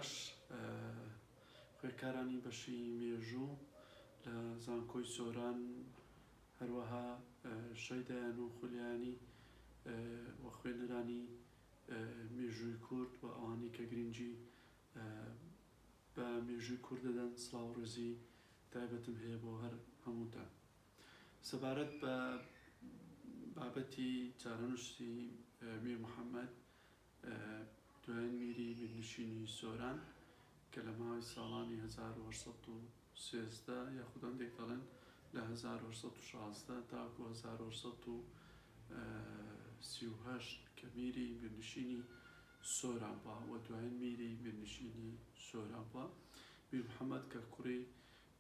باش خوێکارانی بەشی مێژوو لە زانکۆی سۆران هەروەها شەیدایان و خولیانی و خوێنەرانی مێژووی کورد و ئەوانی کە گرنگی بە مێژووی کورد دەدەن سڵاو و ڕێزی تایبەتم هەیە بۆ هەر هەمووتان. سەبارەت بە بابەتی چارەنووسی میر محەممەد دوایین میری میرنشینی سۆران کە لە ماوەی ساڵانی 1913 یاخود هەندێک دەڵێن لە 1916 تاکو 1938 کە میری میرنشینی سۆران بووە و دوایین میری میرنشینی سۆران بووە. میر محەممەد کە کوڕی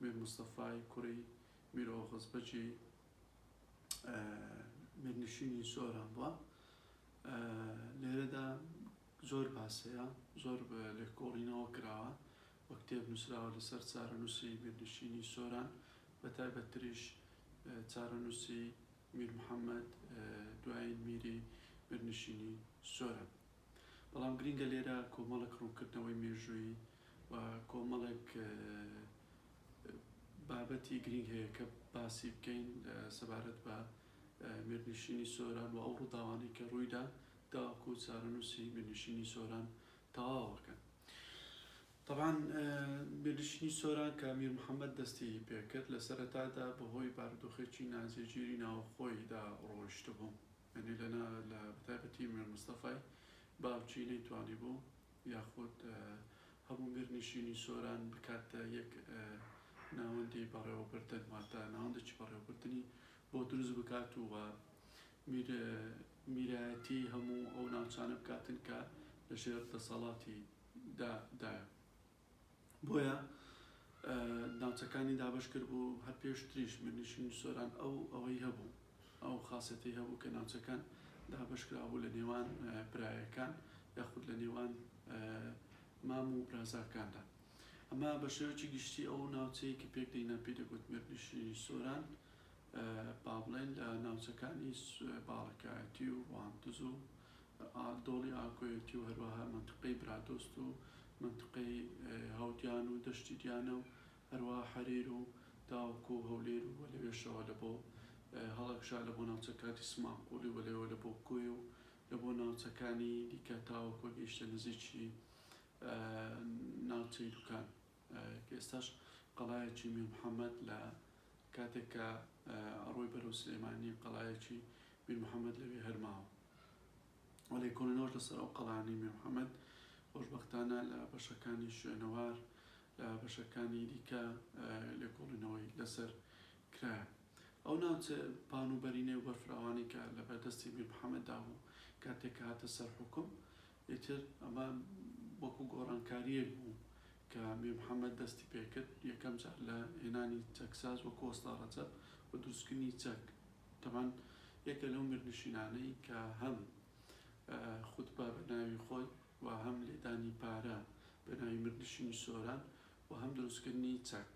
میر مستەفای کوڕی میر ئۆغزبەجی میرنشینی سۆران بووە. لێرەدا زۆر باسەیە، زۆر لێکۆڵینەوە کراوە و کتێب نووسراوە لەسەر چارەنووسی میرنشینی سۆران، بە تایبەتریش چارەنووسی میر محەممەد دوایین میری میرنشینی سۆران. بەڵام گرنگە لێرە کۆمەڵێک ڕوونکردنەوەی مێژووی و کۆمەڵێک بابەتی گرنگ هەیە کە باسی بکەین سەبارەت بە میرنشینی سۆران و ئەو ڕووداوانەی کە ڕوویدا تاوەکو چارەنووسی میرنشینی سۆران تەواوەکەن. طبعاً میرنشینی سۆران کە میر محەممەد دەستی پێکرد لە سەرەتادا بەهۆی بارودۆخێکی نازێگیری ناوخۆیدا ڕۆیشتە بوو، یعنی لە بەتایبەتی میر مستەفای باوکی نەیتوانی بوو یاخود هەموو میرنشینی سۆران بکاتە یەک ناوەندی بەڕێوەبردن، واتە ناوەندێکی بەڕێوەبردنی بۆ دروست بکات و میرایەتی هەموو ئەو ناوچانە بکاتن کە لەژێر دەسەڵاتی دایە. بۆیە ناوچەکانی دابەش کرد بوو هەر پێشتریش میرنشینی سۆران ئەوەی هەبوو، ئەو خاسەتی هەبوو کە ناوچەکان دابەش کرابوو لە نێوان برایەکان یاخود لە نێوان مام و برازاکاندا. ئەمە بە شێوەیەکی گشتی ئەو ناوچەیە کە پێک دەینا پێ دەگوت میرنشینی سۆران با بڵێن لە ناوچەکانی باڵەکایەتی و ڕواندز و دۆڵی ئاکۆیەتی و هەروەها منتقەی برادۆست و منتقەی هەودیان و دەشتی دیانە و هەروەها حەریر و تاوەکو هەولێر و لەوێشەوە لە بۆ هەڵەکشا لە بۆ ناوچەکانی سماقولی و لەوێ لە بۆ کۆی و لە بۆ ناوچەکانی دیکە تاوەکو گەیشتە نزیکی ناوچەی دوکان کە ئێستاش قەڵایەکی میر محەممەد لە کاتێک کە ئەڕۆی بەرەو سلێمانی قەڵایەکی میر محەممەد لەوێ هەرماوە. و لێکۆڵینەوەش لەسەر ئەو قەڵایانەی میر محەممەد خۆشبەختانە لە بەشەکانی شوێنەوار لە بەشەکانی دیکە لێکۆڵینەوەی لەسەر کرایە. ئەو ناوچە پانوبەرینەی و بەرفراوانی کە لە بەردەستی میر محەممەددا بوو کاتێک کە هاتە سەر حوکم، ئیتر ئەمە وەکو گۆڕانکاریەک بوو کە میر محەممەد دەستی پێکرد یەکەم جار لە هێنانی چەکساز وەکو وەستا ڕەجەب و دروستکردنی چەک. تەمان یەکە لەو میرنشینانەی کە هەم خوتبە بە ناوی خۆی و هەم لێدانی پارە بە ناوی میرنشینی سۆران و هەم دروستکردنی چەک،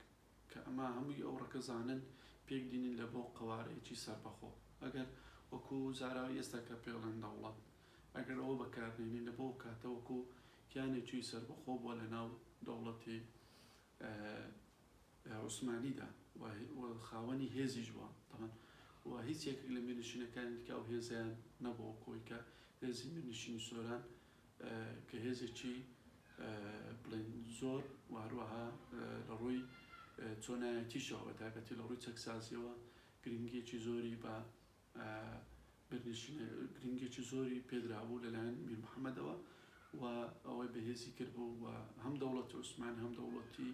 کە ئەمە هەمووی ئەو ڕەکەزانن پێک دێنین لە بۆ قەوارەیەکی سەربەخۆ. ئەگەر وەکو زاراوی ئێستا کە پێڵێن دەوڵەت، ئەگەر ئەوە بەکاردێنین لە بۆ کاتە وەکو کیانێکی سەربەخۆ بووە لە ناو دەوڵەتی عوسمانیدا و خاوەنی هێزیش بووە تەمان، و هیچ یەکێک لە میرنشینەکانی دیکە ئەو هێزیان نەبووە کۆی کە هێزی میرنشینی سۆران کە هێزێکی بڵێن زۆر و هەروەها لە ڕووی چۆنایەتیشەوە بە تایبەتی لە ڕووی چەکسازیەوە گرنگێکی زۆری بە گرنگێکی زۆری پێدرابوو لەلایەن میر محەممەدەوە و ئەوەی بەهێزی کردبوو و هەم دەوڵەتی عوسمانی هەم دەوڵەتی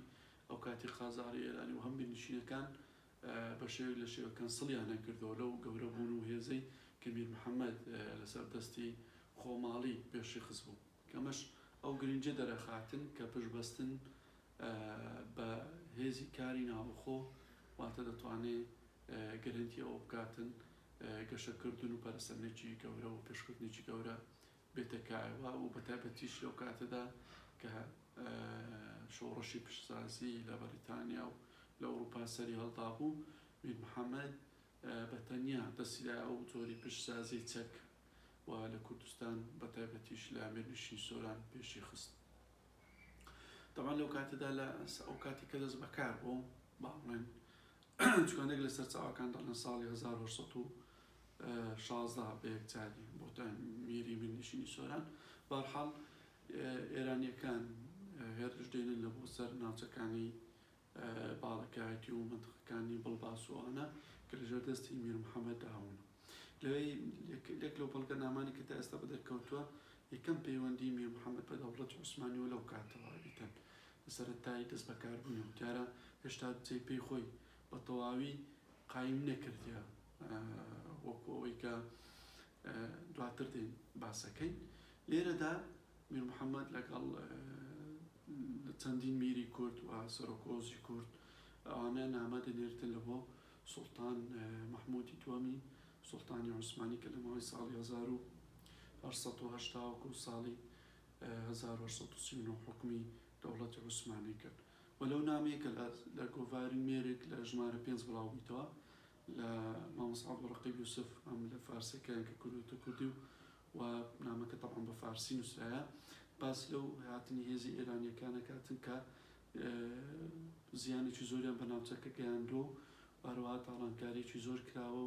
ئەو کاتی خازاری ئێرانی و هەم میرنشینەکان بە شێوەیەک لە شێوەکان سڵیان نەکردەوە لەو گەورەبوون و هێزەی کە میر محەممەد لەسەر دەستی خۆماڵی پێشی خست بوو، کەمەش ئەو گرنگجە دەرەخاتن کە پشتبەستن بە هێزی کاری ناوخۆ واتە دەتوانێت گەرنتی ئەوە بکاتن گەشەکردن و پەرەسەندنێکی گەورە و پێشکردنێکی گەورە بێتەکایەوە و بەتایبەتیش لەو کاتەدا کە شۆڕشی پشتسازی لە بەریتانیا و لە ئەوروپا سەری هەڵدا بوو، میر محەممەد بە تەنیا دەسیدا ئەو جۆری پشتسازی چەک و لە کوردستان بەتایبەتیش لە میرنشینی سۆران پێشی خست. طبعا لەو کاتەدا لە ئەو کاتی کە دەست بەکار بۆ باڵێن چکۆنێک لە سەرچاوەکان دەڵێن ساڵی 1916 بە یەکجاری بۆتە میری بنشینی سۆران. بەهەرحاڵ ئێرانیەکان هێرش دێنن لە بۆ سەر ناوچەکانی باڵەکایەتی و منتقەکانی بڵباس و ئەوانە کە لەژێر دەستی میر محەممەد داون. لەوەی لێک لەو بەڵگە نامانی کە تا ئێستا بەدەرکەوتووە یەکەم پەیوەندی میر محەممەد بە دەوڵەتی عوسمانی و لەو کاتەوە بیتن سەرەتایی دەست بەکاربوونی و دیارە هێشتا جێی پێی خۆی بە تەواوی قایم نەکردیە وەکو ئەوەی کە دواتر دێن باسەکەین. لێرەدا میر محەممەد لەگەڵ چەندین میری کورد و سەرۆکۆزی کورد ئەوانە نامە دەنێرتن لە بۆ سوڵتان مەحموودی دووەمی سوڵتانی عوسمانی کە لە ماوەی ساڵی 1880 و ساڵی 1839 حکمی دەوڵەتی عوسمانی کرد. وەلەو نامەیە کە لە گۆڤاری مێرێک لە ژمارە 5 بڵاوبیتەوە لە مامۆستا عەبدوڕەقیب یوسف ئەم لە فارسیەکەیان کە کردوتە کوردی و نامەکە تەبعاً بە فارسی نووسرایە باس لەو هاتنی هێزی ئێرانیەکانە کاتن کە زیانێکی زۆریان بە ناوچەکە گەیاندووە و هەروەها تاڵانکاریی زۆر کراوە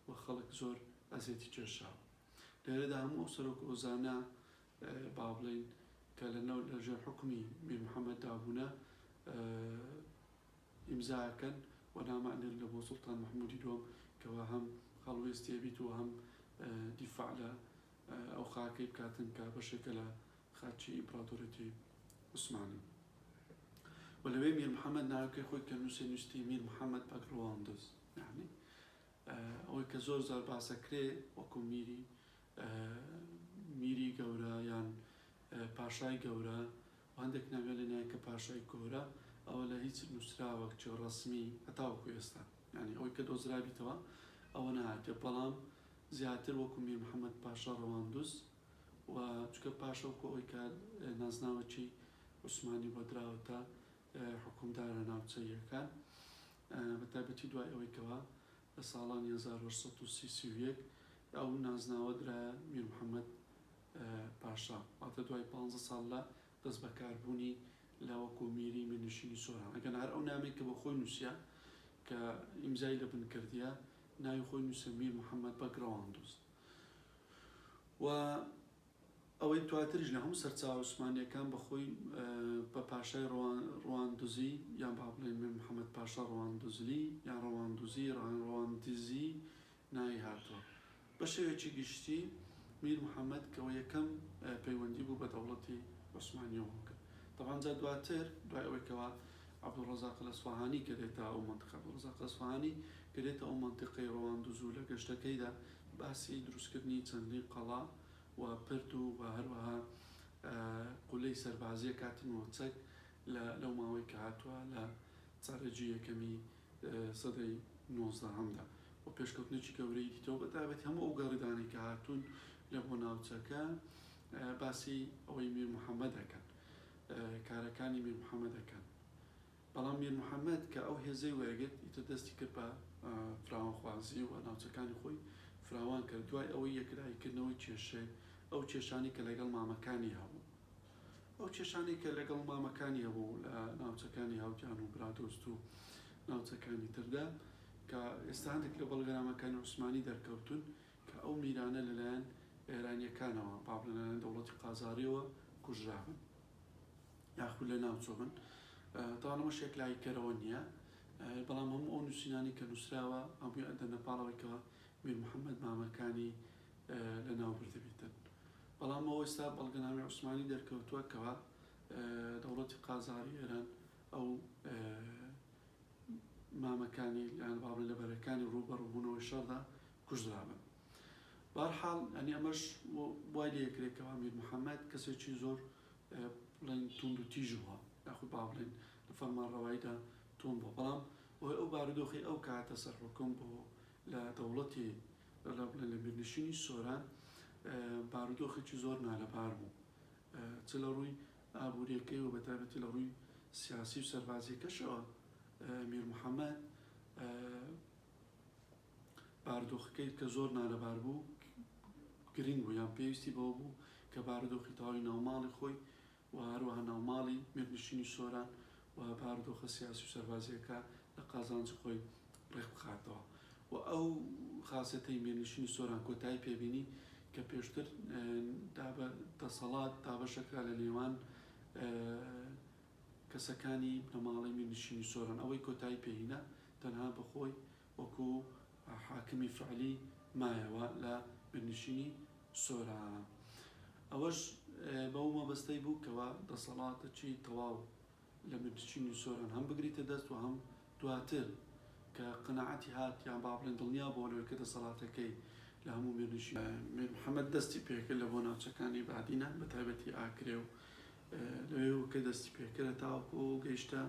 و خەڵک زۆر ئەزیەتی کێشاوە. لێرەدا هەموو ئەو سەرۆک ئۆزانە با بڵێن کە لەژێر حکمی میر محەممەد دابوونە ئیمزاکەن و نامانێن لە بۆ سوڵتان مەحموودی دووەم کەوا هەم هەڵوێستیە بیت و هەم دیفاع لە ئەو خاکەی بکاتن کە بەشێکە لە خاچی ئیمپراتۆریەتی عوسمانی. و لەوێ میر محەممەد ناوەکەی خۆی کە نووستی میر محەممەد بەگڕەواندز، یعنی ئەوەی کە زۆر زار باسەکرێ وەکو میری گەورە یان پاشای گەورە هەندێک ناوێن لەنایە کە پاشای گەورە ئەوە لە هیچ نووسراوەک چێ ڕەسمی هەتاوەکو ئێستا، یعنی ئەوەی کە دۆزرابیتەوە ئەوە نهاتێ، بەڵام زیاتر وەکو میر محەممەد پاشا ڕەواندوز و چکە پاشا وەکو ئەوەی کە نازناوەکی عوسمانی بەدراوەتە حکومدارە ناوچەیەکان بەتایبەتی دوای ئەوەی کەوا لە ساڵانی 1831 ئەو نازناوە درایە میر محەممەد پاشا، واتە دوای 15 ساڵ لە دەست بەکاربوونی لە وەکو میری بنشینی سۆران. ئەگەر هەر ئەو نامێک کە بە خۆی نووسیا کە ئیمزای لە بن کردیە ناوی خۆی نووسە میر محەممەد بەگڕەواندز. و ئەوەی دواتریش لە هەموو سەرچاوە عوسمانیەکان بەخۆی بە پاشای ڕەواندوزی یان با بڵێن میر محەممەد پاشا ڕەواندوزلی یان ڕەواندزی ناوی هاتووە. بە شێوەیەکی گشتی میر محەممەد کەەوە یەکەم پەیوەندی بوو بە دەوڵەتی عوسمانیەوە کرد. طبعاً جا دواتر دوای ئەوەی کەوا عەبدوڕەزاق الئەسفاهانی کە دێتە ئەو منتیقە، عەبدوڕەزاق الئەسفاهانی کە دێتە ئەو منتیقەی ڕەواندوز و لە گەشتەکەیدا باسی دروستکردنی چەندین قەڵا و پرد و هەروەها قولەی سەربازیە کاتنەوە چەک لەو ماوەی کە هاتووە لە چارەجی یەکەمی سەدەی 19هەمدا و پێشکەوتنێکی گەورەی دیتەوە بەتایبەتی هەموو ئەو گەڕیدانەی کە هاتوون لە بۆ ناوچەکە باسی ئەوەی میر محەممەد دەکەن، کارەکانی میر محەممەد دەکەن. بەڵام میر محەممەد کە ئەو هێزەی وەرگرت ئیتر دەستی کرد بە فراوانخوازی و ناوچەکانی خۆی فراوان کرد دوای ئەوەی یەکلایکردنەوەی کێشێ ئەو کێشانی کە لەگەڵ مامەکانی هەبوو، ئەو کێشانی کە لەگەڵ مامەکانی هەبوو لە ناوچەکانی هاوجان و برادۆست و ناوچەکانی تردا کە ئێستا هەندێک لە بەڵگەنامەکانی عوسمانی دەرکەوتون کە ئەو میرانە لەلایەن ئێرانیەکانەوە با بڵێن لەلایەن دەوڵەتی قاجاریەوە کوژرابن یاخود لە ناوچۆ بن. تاوانەمە شێکلایکەرەوە نییە، بەڵام هەموو ئەو نووسینانی کە نووسراوە هەمووی ئەدەنە پاڵەوەیکەوە میر محەممەد مامەکانی لە ناو بردەبێتن. بەڵام ئەوە ئێستا بەڵگەنامی عوسمانی دەرکەوتووە کەوا دەوڵەتی قاجاری ئێران ئەو مامەکانی یان با بڵێن لەبەرەکانی ڕووبەڕووبوونەوەی شەڕدا کوژرابن. بەهەرحاڵ ئەنی ئەمەش وای لێ یەکرێکەوە میر محەممەد کەسێکی زۆر بڵێن توند و تیژ بووە یاخود با بڵێن لە فەرمانڕەواییدا توند بووە، بەڵام ئەو بارودۆخی ئەو کاتە سەرحوکم بوو لە دەوڵەتی لە میرنشینی سۆران بارودۆخێکی زۆر نالەبار بوو، چ لە ڕووی ئابوووریەکەی و بەتایبەتی لە ڕووی سیاسی و سەربازیەکەشەوە. میر محەممەد بارودۆخەکەی کە زۆر نالەبار بوو گرنگ بوو یان پێویستی بەوە بوو کە بارودۆخی تەواوی ناوماڵی خۆی و هەروەها ناوماڵی میرنشینی سۆران و بارودۆخە سیاسی و سەربازیەکە لە قازانج خۆی ڕێک بخاتەوە و ئەو خاصەتەی میرنشینی سۆران کۆتایی پێبینی کە پێشتر دەسەڵات دابەشەکرا لە نێوان کەسەکانی بنەماڵی میرنشینی سۆران ئەوەی کۆتایی پێهینە تەنها بەخۆی وەکو حاکمی فعلی مایەوە لە میرنشینی سۆران. ئەوەش بەو مەبەستەی بوو کەوا دەسەڵاتەکی تەواو لە میرنشینی سۆران هەم بگریتە دەست و هەم دواتر کە قەناعەتی هات یان با بڵێن دڵنیا بۆ لەوەی کە دەسەڵاتەکەی لە هەموو میرنشین میر محەممەد دەستی پێکرد لە بۆ ناوچەکانی بادینە بە تایبەتی ئاکرێ و لەوێ کە دەستی پێکرە تاوەکو گەیشتە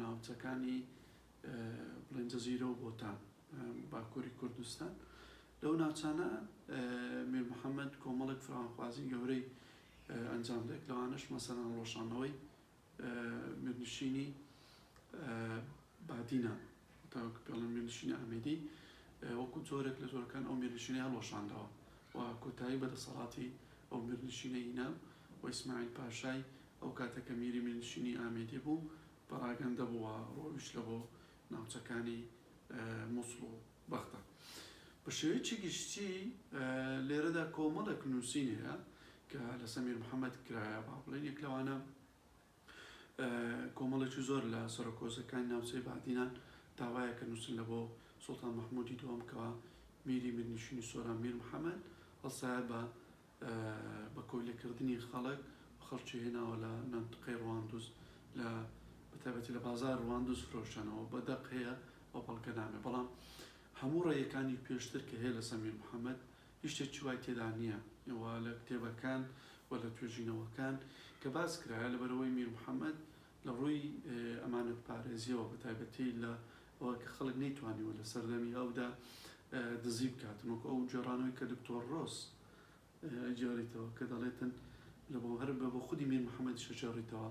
ناوچەکانی بڵێن جەزیرە و بۆتان باکووری کوردستان. لەو ناوچانە میر محەممەد کۆمەڵێک فراوانخوازی گەورەی ئەنجام دێت لەوانش مەسەلەن ڕۆژانەوەی میرنشینی بادینە تاوەکو پێڵەن میرنشینی ئەمێدی وەکو جۆرێک لە جۆرەکان ئەو میرنشینی هەڵۆشاندەوە و کۆتایی بەدەسەڵاتی ئەو میرنشینەی هینا و ئیسماعیل پاشای ئەو کاتەکە میری میرنشینی ئامێدی بوو پەراگەندە بووە ڕۆیش لە بۆ ناوچەکانی مووسڵ و بەختە. بە شێوەیەکی گشتی لێرەدا کۆمەڵێک نووسین هەیە کە لەسەر میر محەممەد کرایە با بڵێن یەک لەوانە کۆمەڵێکی زۆر لە سەرۆکۆزەکانی ناوچەی بادینان داوایە کە نووسن لە بۆ سوڵتان مەحموودی دووەم کەوا میری میرنشینی سۆران میر محەممەد هەڵسایە بە کۆیلەکردنی خەڵک خەڵکی هێناوە لە منتقەی ڕواندوز لە بەتایبەتی لە بازار ڕواندوز فرۆشتنەوە بەدەق هەیە ئەو بەڵگە نامێ بەڵام هەموو ڕێیەکانی پێشتر کە هەیە لەسەر میر محەممەد هیچ شتێکی وای تێدا نییە لە کتێبەکان و لە توێژینەوەکان کە باس کرایە لەبەرەوەی میر محەممەد لە ڕووی ئەمانەت پارێزیەوە بەتایبەتی لە ئەوە کە خەڵک نەیتوانیوە لە سەردەمی ئەودا دزی بکاتن وەکو ئەو جێڕانەوەی کە دکتۆر ڕۆس جێڕیتەوە کە دەڵێتن لە بۆ هەر بە خودی میر محەممەد شەجێڕیتەوە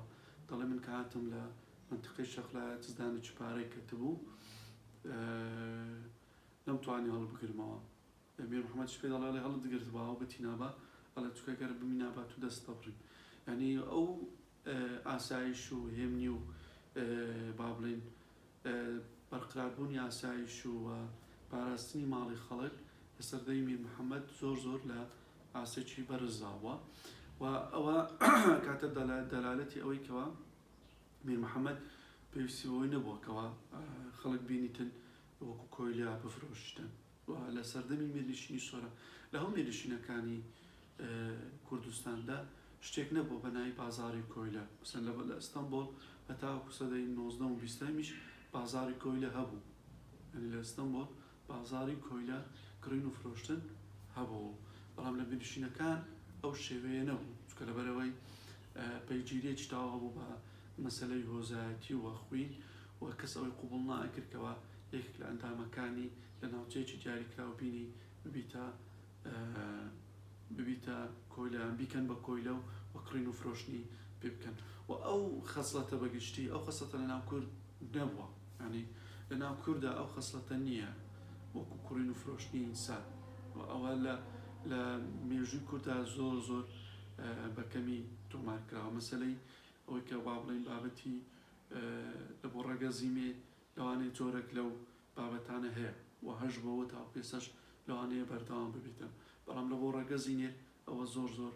دەڵێ من کە هاتم لە منتقەی شەخلا جزدانێکی پارەی کەتبوو نەمتوانی هەڵبگرمەوە میر محەممەد پێ دەڵێ هەڵدەگرتبەوە بەتینابە ئەڵە چکەگەر بمینابات و دەست دەبڕین ینی ئەو ئاسایش و هێمنی و با بڵێن بەرقراربوونی ئاسایش و پاراستنی ماڵی خەڵک لە سەردەی میر محەممەد زۆر لە ئاسێکی بەرزاوە و ئەوە کاتە دەلالەتی ئەوەی کەوە میر محەممەد پێویستی بەوەی نەبووەکەوە خەڵک بینیتن وەکو کۆیلیا بفرۆشتن و لە سەردەمی میرنشینی سۆران لە هەموو میرنشینەکانی کوردستاندا شتێک نەبوو بە ناوی بازاری کۆیلە مثلا لە ئەستەمبۆڵ هەتاوەکو سەدەی 19 و 20میش بازاری کۆیلە هەبوو یعنی لە ئەستەمبۆڵ بازاری کۆیلە کڕین و فرۆشتن هەبوو بەڵام لە میرنشینەکان ئەو شێوەیە نەبوو چکە لەبەرەوەی پەیگیریەکی تاوا هەبوو بە مەسەلەی هۆزایەتی و خوین و کەس ئەوەی قوبوڵ ناکرد یەکێک لە ئەندامەکانی لە ناوچەیەکی دیاریکراوە بینی ببیتە کۆیلە بیکەن بە کۆیلە و کڕین و فرۆشتنی پێ بکەن و ئەو خەسڵەتە بەگشتی ئەو خەسڵەتە لە ناو کورد نەبووە ینی لە ناو کووردا ئەو خەسڵەتە نییە وەکو کڕین و فرۆشتنی ئینسان و ئەوە لە مێژووی کووردا زۆر بەکەمی تۆمارکراوە مەسەلەی ئەوەی کە با بڵێن بابەتی لە بۆ ڕێگە زیمێ لەوانەیە جۆرێک لەو بابەتانە هەیە و هەش بەوە تا پێسەش لەوانەیە بەردەوام ببیتن بەڵام لە بۆ ڕێگە زینێر ئەوە زۆر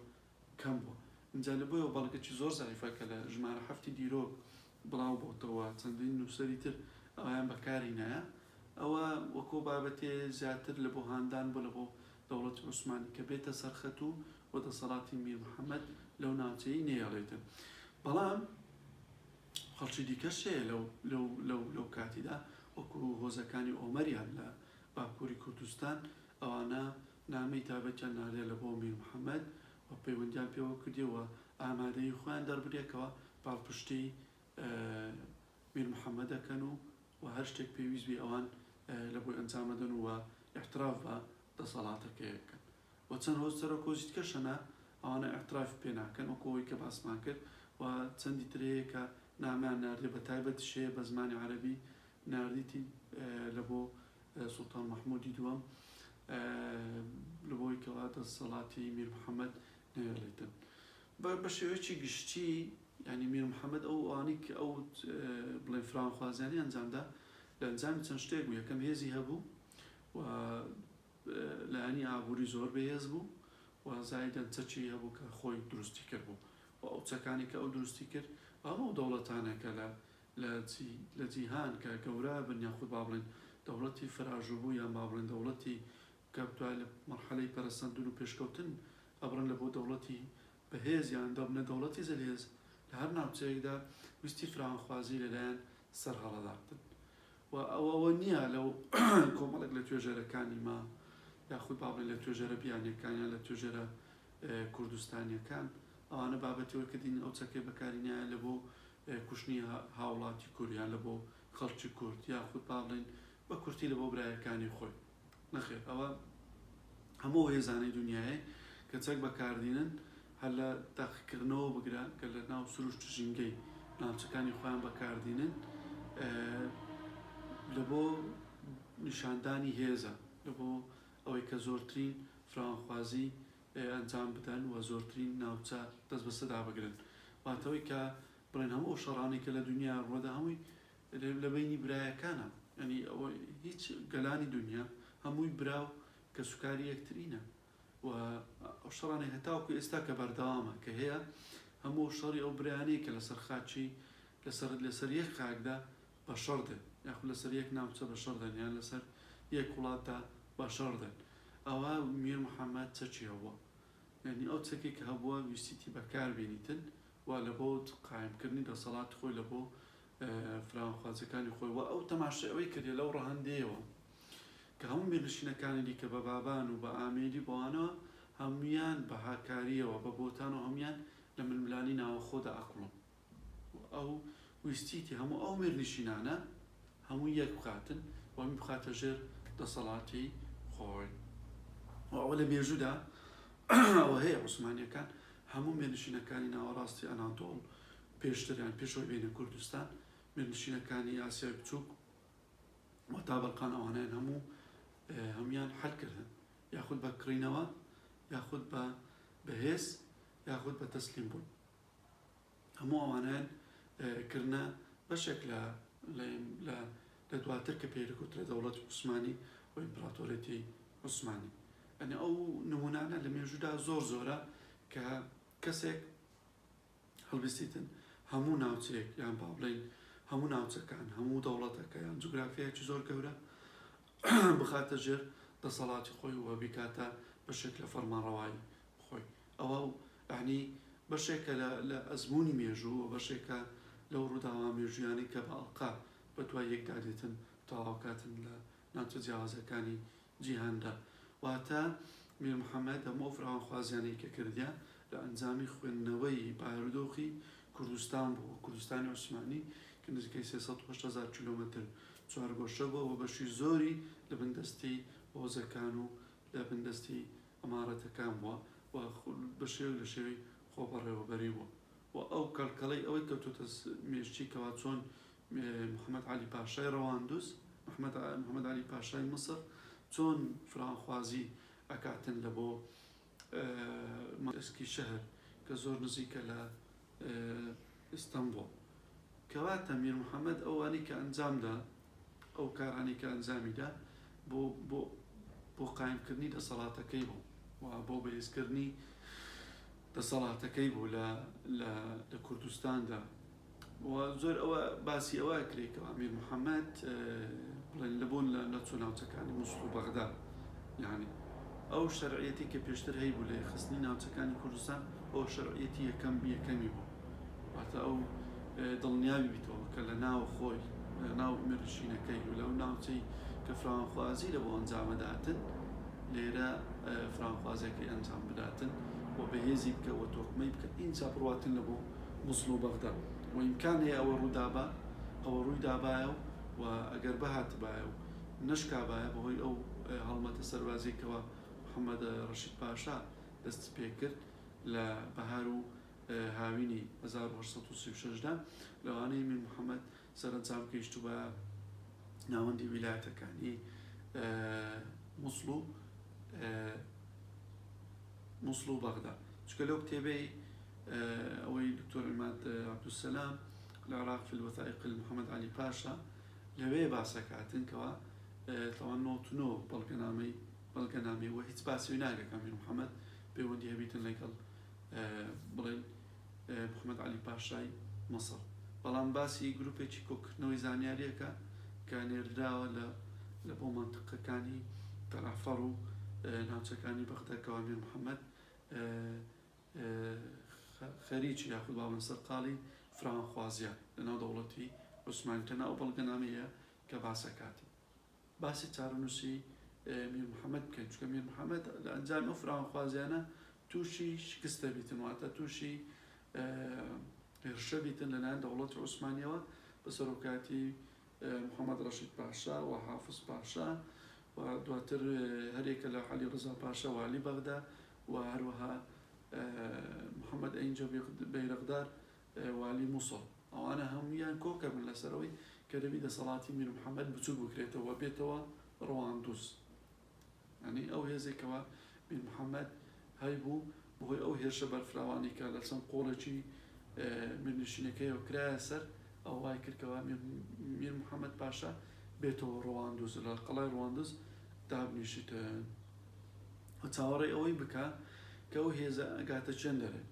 کەم بووە اینجا لە بۆیەوە بەڵگەکی زۆر زایفە کە لە ژمارە 7 دیرۆک بڵاو بۆتەوە چەندین نووسەری تر ئەویان بەکاری نایە ئەوە وەکۆ بابەتێ زیاتر لە بۆ هاندان بۆ لە بۆ دەوڵەتی عوسمانی کە بێتە سەرخەت و دەسەڵاتی میر محەممەد لەو ناوچەی نێڵێتن بەڵام خەڵکی دیکەش هەیە لەو کاتیدا وەکو هۆزەکانی ئۆمەریان لە باکووری کوردستان ئەوانە نامەی تابەتیان ناردێ لە بۆ میر محەممەد و پەیوەندیان پێوە کردیەوە ئامادەی خۆیان دەربرێکەوە پاڵپشتی میر محەممەد دەکەن و هەر شتێک پێویست بێ ئەوان لە بۆی ئەنجامەدەن و احتراف بە دەسەڵاتەکەیەکەن و چەند هۆز سەرۆکۆزی تکەشەنە ئەوانە احتراف پێ ناکەن وەکو ئەوەی کە باسمان کرد و چەندی ترەیە کە نامیان ناردێ بە تایبەت شێ بە زمانی عەرەبی ناردیتی لە بۆ سوڵتان مەحموودی دووەم لە بۆی کەوا دەسەڵاتی میر محەممەد نێڵێتن بە شێوەیەکی گشتی ینی میر محەممەد ئەو ئەوانەی کە ئەو بڵێ فرانخوازیانی ئەنجامدا لە ئەنجامی چەند شتێک بوو. یەکەم هێزی هەبوو و لایانی ئابووری زۆر بەهێز بوو و زایدەن چەکی هەبوو کە خۆی دروستی کرد بوو و ئەو چەکانی کە ئەو دروستی کرد ئەمە دەوڵەتانەکە لە جیهان کە گەورە بن یاخود با بڵێن دەوڵەتی فراژوو بوو یان با بڵێن دەوڵەتی کە بتوانێت لە مەرحەلەی پەرەسەندن و پێشکەوتن ئەبڕن لە بۆ دەوڵەتی بەهێز یان دەبنە دەوڵەتی زەلێز لە هەر ناوچەیەکدا ویستی فرانخوازی لەلایەن سەرهەڵەداتن و ئەوە نییە لەو کۆمەڵێک لە توێژەرەکانی ما یاخود با بڵێن لە توێژەرە بیانیەکانیان لە توێژەرە کوردستانیەکان ئەوانە بابەتەوە کە دین ئەو چەکەی بەکارینایە لە بۆ کوشتنی هاوڵاتی کوردیان لە بۆ خەڵکی کورد یاخود با بڵێن بە کورتی لە بۆ برایەکانی خۆی نەخێر ئەوە هەموو هێزانەی دنیاە کە چەک بەکاردێنن هەر لە تاقیکردنەوە بگران کە لە ناو سروشت ژینگەی ناوچەکانی خۆیان بەکاردێنن لە بۆ نیشاندانی هێزە لە بۆ ئەوەی کە زۆرترین فرانخوازی ئەنجام بدەن و زۆرترین ناوچە دەست بەسەدا بگرن واتەوەی کە بڵێن هەموو ئەو شەڕانێک کە لە دنیا ڕۆدا هەمووی لە بینی برایەکانە ینی ئەوە هیچ گەلانی دنیا هەمووی براو کە سوکاری یەکترینە و ئەو شەڕانێک هەتاوکو ئێستا کە بەردەوامە کە هەیە هەموو شەڕی ئەو برایانەیە کە لەسەر خاچی لەسەر یەک خاکدا بەشەردن یاخود لەسەر یەک ناوچە بەشەردن یان لەسەر یەک وڵاتدا بەشەردن ئەوە میر محەممەد چەکی هەبووە یعنی ئەو چەکی کە هەبووە ویستیتی بەکاربێنیتن و لە بۆ قایمکردنی دەسەڵات خۆی لە بۆ فرانخوازەکانی خۆی و ئەو تەماشای ئەوەی کردێ لەو ڕەهەندەیەوە کە هەموو مێرنشینەکانی کە بە بابان و بە ئامێری بۆوانەوە هەمویان بە هاکاریەوە بە بۆتان و هەمویان لە ململانی ناوەخۆدا ئەقڵم ئەو ویستیتی هەموو ئەو مێرنشینانە هەموو یەک بخاتن و هەمووی بخاتە ژێر دەسەڵاتی خۆی ئەوە لە مێژوودا ئەوە هەیە عوسمانیەکان هەموو مێرنشینەکانی ناوەڕاستی ئەناتۆڵ پێشتریان پێشەوەی بینە کوردستان مێرنشینەکانی ئاسیای بچووک و تا بەڵقان ئەوانیان هەمویان حەل کردن یاخود بە کڕینەوە یاخود بە بەهێز یاخود بە تەسلیم بوون هەموو ئەوانیان کردنە بەشێک لە دواتر کە پێدەکوترە دەوڵەتی عوسمانی و ئیمپراتۆریەتی عوسمانی ئەنێ ئەو نمونانە لە مێژوودا زۆرە کە کەسێک هەڵبیستیتن هەموو ناوچەیەک یان با بڵێن هەموو ناوچەکان هەموو دەوڵەتەکە یان جوگرافیایکی زۆر گەورە بخاتە ژێر دەسەڵاتی خۆی و بیکاتە بەشێک لە فەرمانڕەوایی خۆی ئەوە یعنی بەشێکە لە ئەزمموی مێژوو و بەشێکە لەو ڕووداوا مێژویانی کە بەڵقا بەدوای یەکدا دێتن تەواوکاتن لە ناوچە جیاوازەکانی جیهاندا واتە میر محەممەد هەموو فرانخوازیانەی کە کردیان لە ئەنجامی خوێندنەوەی بارودۆخی کوردستان بوو کوردستانی عوسمانی کە نزیکەی 300,000 کیلۆمەتر چوارگۆشە بووە و بەشی زۆری لە بندستی هۆزەکان و لە بندستی ئەمارەتەکان بووە و بە شێوەی لە شێوەی خۆبەڕێوەبەری بووە و ئەو کەڵکەڵەی ئەوەی کەوتوتە مێشتی کەوا چۆن محەممەد عەلی پاشای ڕەواندوس محەممەد عەلی پاشای مسر چۆن فرانخوازی ئەکاتن لە بۆ ئەسکی شەهر کە زۆر نزیکە لە ئیستانبول کەواتە میر محەممەد ئەوانی کە ئەنجامدا ئەو کارانی کە ئەنجامیدا بۆ قایمکردنی دەسەڵاتەکەی بوو و بۆ بەهێزکردنی دەسەڵاتەکەی بوو لە کوردستاندا و زۆر ئەوە باسی ئەوە کرێکەوە میر محەممەد بڵێن لەبوون لە چۆ ناوچەکانی موسڵ و بەغدا یعنی ئەو شەرعیەتی کە پێشتر هەی بوو لە خستنی ناوچەکانی کوردستان ئەو شەرعیەتی یەکەمی بوو واتە ئەو دڵنیابی بیتەوە کە لە ناو خۆی لە ناو مێرنشینەکەی و لەو ناوچەی کە فرانخوازی لە بۆ ئەنجامەداتن لێرە فرانخوازەکەی ئەنجام بداتن و بەهێزی بکە و تۆکمەی بکە ئینجا بڕواتن لە بۆ موسڵ و بەغدا و ئیمکان هەیە ئەوە ڕووی دابایە و ئەگەر بەهاتبایە و نەشکابایە بەهۆی ئەو هەڵمەتە سەربازیکەوە محەممەد ڕەشید پاشا دەست پێ کرد لە بەهار و هاوینی 1836دا لەوانەیە میر محەممەد سەرنجام گەیشتو بە ناوەندی ویلایەتەکانی موسڵ و بەغدا چکە لەو کتێبەی ئەوەی دکتۆر عیماد عەبدولسەلام لە عێراق في الوثائق محەممەد علی پاشا لەوێ باسەکاتن کەوا تەوان 99 بەڵگەنامەی وە هیچ باسی ناگە کامیر محەممەد پەیوەندی هەبیتن لەگەڵ بڵێن محەممەد علی پاشای مەسڵ، بەڵام باسی گروپێکی کۆکردنەوەی زانیاریەکە کە نێردراوە لە بۆ مانتقەکانی تەرافەڕ و ناوچەکانی بەغدا کە ئامیر محەممەد خەریکی یاخود باڵن سەرقاڵی فراوانخوازیان لەناو دەوڵەتی عوسمانی تەنها ئەو بەڵگەنامەیە کە باسەکاتی باسی چارەنووسی میر محەممەد بکەین، چونکە میر محەممەد لە ئەنجامی ئەو فراوانخوازیانە تووشی شکستە بیتن، واتە تووشی هێرشە بیتن لەلایەن دەوڵەتی عوسمانیەوە بە سەرۆکاتی محەممەد ڕەشید پاشا و حافز پاشا و دواتر هەرێکە لە عەلی ڕزا پاشا والی بەغدا و هەروەها محەممەد ئەینجە بەیرەغدار والی مووسڵ، ئەوانە هەمویان کۆکەبن لەسەرەوەی کە دەبی دەسەڵاتی میر محەممەد بچوو بکرێتەوە بێتەوە ڕەواندوز، ینی ئەو هێزێکەوە میر محەممەد هەیبوو بۆی ئەو هێرشە بەرفراوانی کە لە چەند قۆڵێکی میرنشینەکەیەوە کرایە سەر ئەو وای کردکەوە میر محەممەد پاشا بێتەوە ڕەواندوز لە قەڵای ڕەواندوز دابنیشیتن و چاوەڕێی ئەوەی بکە کە ئەو هێزە ئەگاتە چەند دەرێ،